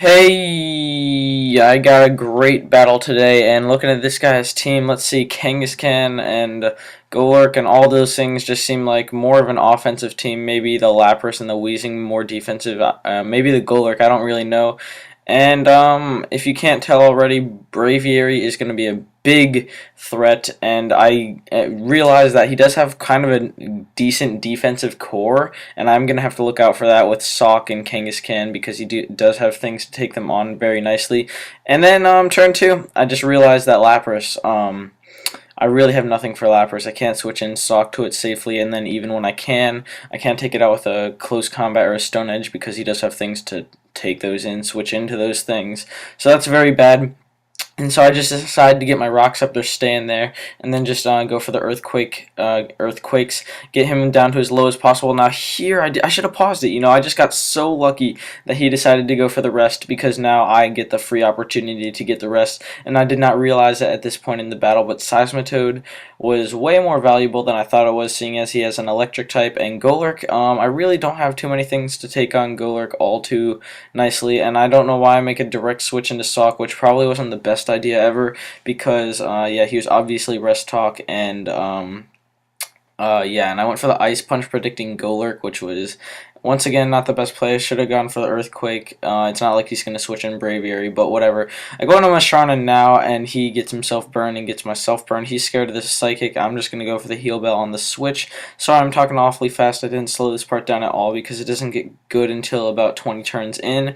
Hey, I got a great battle today, and looking at this guy's team, let's see, Kangaskhan and Golurk and all those things just seem like more of an offensive team. Maybe the Lapras and the Weezing more defensive. Maybe the Golurk, I don't really know. And if you can't tell already, Braviary is going to be a big threat, and I realize that he does have kind of a decent defensive core, and I'm going to have to look out for that with Sock and Kangaskhan because he does have things to take them on very nicely. And then turn 2, I just realized that Lapras, I really have nothing for Lapras. I can't switch in Sock to it safely, and then even when I can't take it out with a close combat or a Stone Edge because he does have things to take those in, switch into those things. So that's very bad. And so I just decided to get my rocks up there, stay in there, and then just go for the earthquakes, get him down to as low as possible. Now here, I should have paused it. You know, I just got so lucky that he decided to go for the rest because now I get the free opportunity to get the rest, and I did not realize that at this point in the battle. But Seismitoad was way more valuable than I thought it was, seeing as he has an electric type. And Golurk, I really don't have too many things to take on Golurk all too nicely, and I don't know why I make a direct switch into Sock, which probably wasn't the best idea ever because yeah, he was obviously rest talk, and yeah, and I went for the Ice Punch predicting Golurk, which was once again not the best play. I should have gone for the Earthquake. It's not like he's going to switch in Braviary, but whatever. I go into Masharna now, and he gets himself burned and gets myself burned. He's scared of the Psychic. I'm just going to go for the Heal Bell on the switch. Sorry, I'm talking awfully fast. I didn't slow this part down at all because it doesn't get good until about 20 turns in.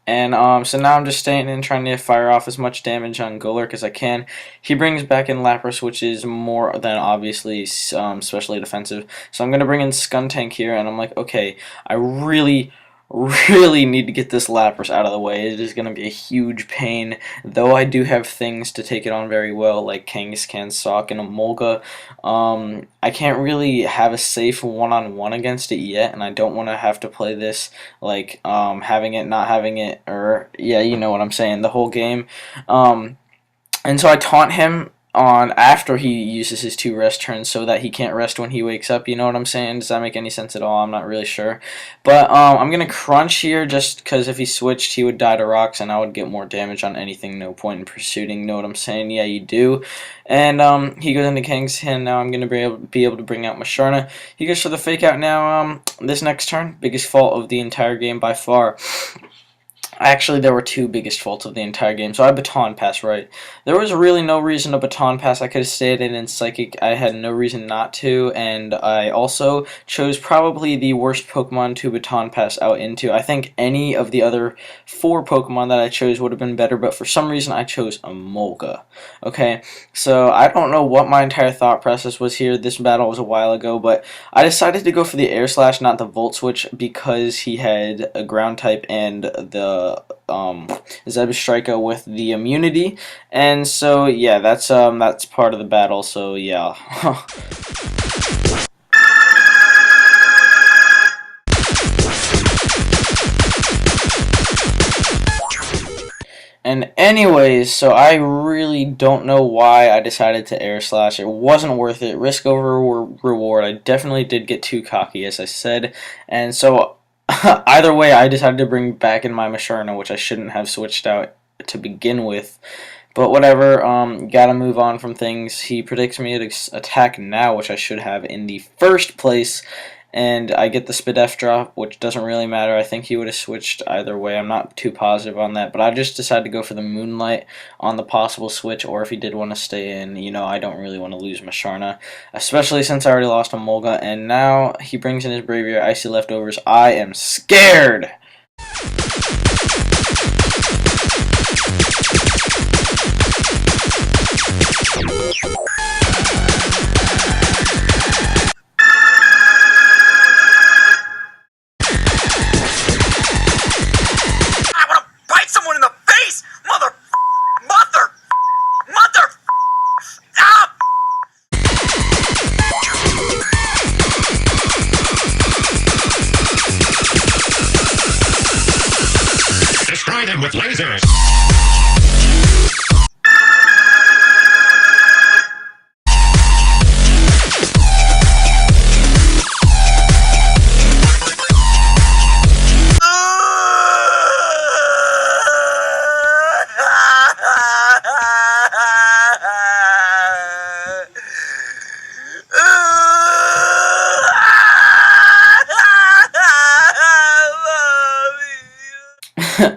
And so now I'm just staying in, trying to fire off as much damage on Golurk as I can. He brings back in Lapras, which is more than obviously especially defensive. So I'm going to bring in Skuntank here, and I'm like, okay, I really need to get this Lapras out of the way. It is going to be a huge pain, though I do have things to take it on very well, like Kangaskhan, Sock, and Emolga. I can't really have a safe one-on-one against it yet, and I don't want to have to play this like having it, not having it, or yeah, you know what I'm saying, the whole game. And so I taunt him on after he uses his 2 rest turns so that he can't rest when he wakes up. You know what I'm saying? Does that make any sense at all? I'm not really sure. But I'm going to crunch here just because if he switched, he would die to rocks and I would get more damage on anything. No point in pursuing. Know what I'm saying? Yeah, you do. And he goes into Kangaskhan. Now I'm going to be able to bring out Masharna. He goes for the fake out now this next turn. Biggest fault of the entire game by far. Actually, there were 2 biggest faults of the entire game, so I baton pass, right? There was really no reason to baton pass. I could have stayed in Psychic. I had no reason not to, and I also chose probably the worst Pokemon to baton pass out into. I think any of the other 4 Pokemon that I chose would have been better, but for some reason I chose Emolga. Okay, so I don't know what my entire thought process was here. This battle was a while ago, but I decided to go for the Air Slash, not the Volt Switch, because he had a Ground type and the Zebstrika with the immunity, and so yeah, that's part of the battle. So yeah. And anyways, so I really don't know why I decided to Air Slash. It wasn't worth it. Risk over reward. I definitely did get too cocky, as I said, and so either way, I decided to bring back in my Masharna, which I shouldn't have switched out to begin with. But whatever, gotta move on from things. He predicts me to attack now, which I should have in the first place. And I get the Spidef drop, which doesn't really matter. I think he would have switched either way. I'm not too positive on that. But I just decided to go for the Moonlight on the possible switch. Or if he did want to stay in, you know, I don't really want to lose Masharna. Especially since I already lost Emolga. And now he brings in his Braviary Icy Leftovers. I am scared! Destroy them with lasers!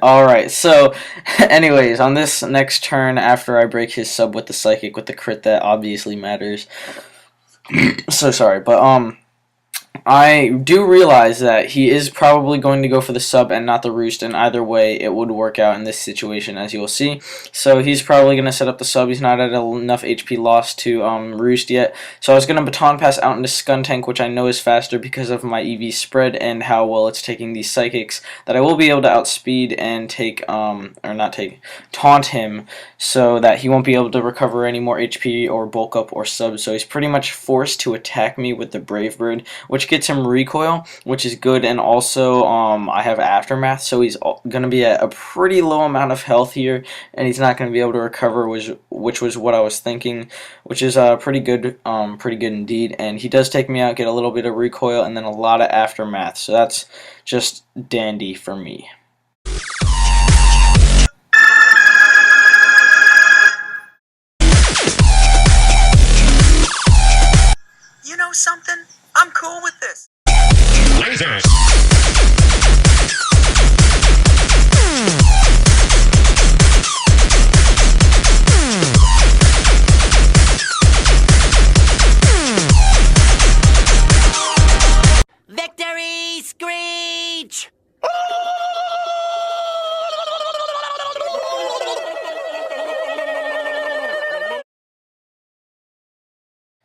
Alright, so anyways, on this next turn, after I break his sub with the psychic with the crit, that obviously matters. So sorry, but I do realize that he is probably going to go for the sub and not the roost, and either way it would work out in this situation, as you will see. So he's probably going to set up the sub. He's not at enough HP loss to roost yet. So I was going to baton pass out into Skuntank, which I know is faster because of my EV spread and how well it's taking these psychics, that I will be able to outspeed and take, taunt him, so that he won't be able to recover any more HP or bulk up or sub. So he's pretty much forced to attack me with the Brave Bird, which gets him recoil, which is good, and also I have aftermath, so he's going to be at a pretty low amount of health here, and he's not going to be able to recover, which was what I was thinking, which is pretty good indeed. And he does take me out, get a little bit of recoil, and then a lot of aftermath, so that's just dandy for me. You know something? I'm cool with this. Victory screech!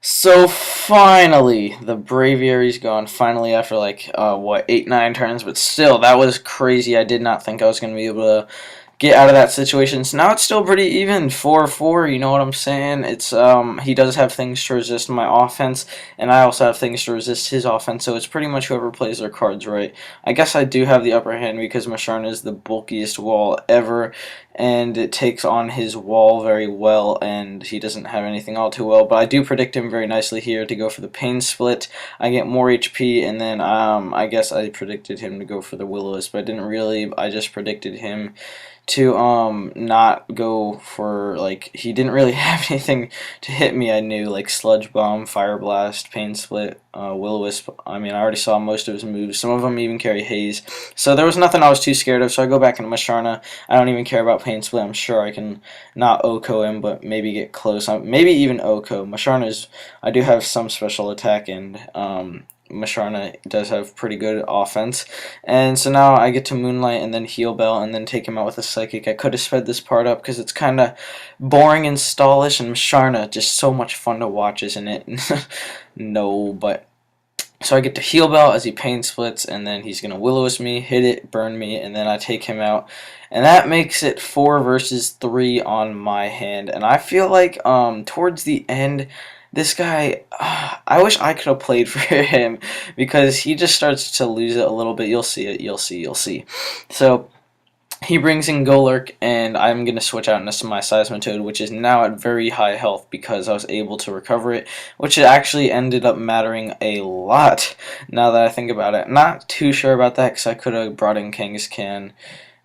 So finally, the Braviary's gone. Finally, after like what, 8-9 turns, but still, that was crazy. I did not think I was going to be able to get out of that situation. So now it's still pretty even, 4-4. You know what I'm saying? It's he does have things to resist my offense, and I also have things to resist his offense. So it's pretty much whoever plays their cards right. I guess I do have the upper hand because Masharna is the bulkiest wall ever, and it takes on his wall very well, and he doesn't have anything all too well, but I do predict him very nicely here to go for the pain split. I get more HP, and then I guess I predicted him to go for the Will-O-Wisp, but I didn't really. I just predicted him to not go for, like, he didn't really have anything to hit me. I knew, like Sludge Bomb, Fire Blast, Pain Split, Will-O-Wisp. I mean, I already saw most of his moves. Some of them even carry Haze, so there was nothing I was too scared of. So I go back into Masharna. I don't even care about Pain Split. I'm sure I can not Oko him, but maybe get close. Maybe even Oko. Masharna's, I do have some special attack, and Masharna does have pretty good offense. And so now I get to Moonlight and then Heal Bell and then take him out with a Psychic. I could have sped this part up because it's kind of boring and stallish, and Masharna just so much fun to watch, isn't it? No, but so I get to Heal Bell as he Pain Splits, and then he's going to Will-O-Wisp me, hit it, burn me, and then I take him out. And that makes it 4 versus 3 on my hand. And I feel like towards the end, this guy, I wish I could have played for him, because he just starts to lose it a little bit. You'll see it. You'll see. So he brings in Golurk, and I'm going to switch out into my Seismitoad, which is now at very high health because I was able to recover it, which actually ended up mattering a lot now that I think about it. Not too sure about that because I could have brought in Kangaskhan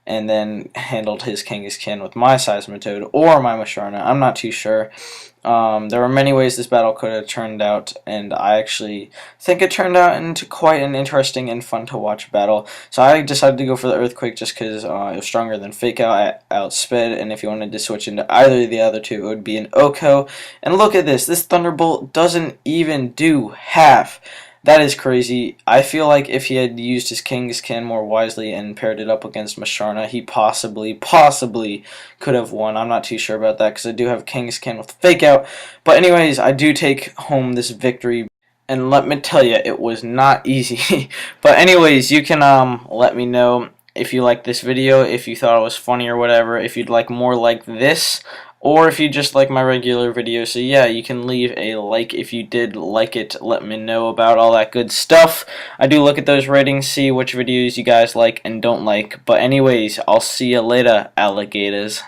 and then handled his Kangaskhan with my Seismitoad or my Masharna. I'm not too sure. There were many ways this battle could have turned out, and I actually think it turned out into quite an interesting and fun to watch battle. So I decided to go for the Earthquake just because it was stronger than Fake Out, outsped, and if you wanted to switch into either of the other two, it would be an Oko. And look at this. This Thunderbolt doesn't even do half. That is crazy. I feel like if he had used his Kangaskhan more wisely and paired it up against Masharna, he possibly could have won. I'm not too sure about that because I do have Kangaskhan with Fake Out. But anyways, I do take home this victory. And let me tell you, it was not easy. But anyways, you can let me know if you liked this video, if you thought it was funny or whatever, if you'd like more like this, or if you just like my regular video. So yeah, you can leave a like if you did like it. Let me know about all that good stuff. I do look at those ratings, see which videos you guys like and don't like. But anyways, I'll see you later, alligators.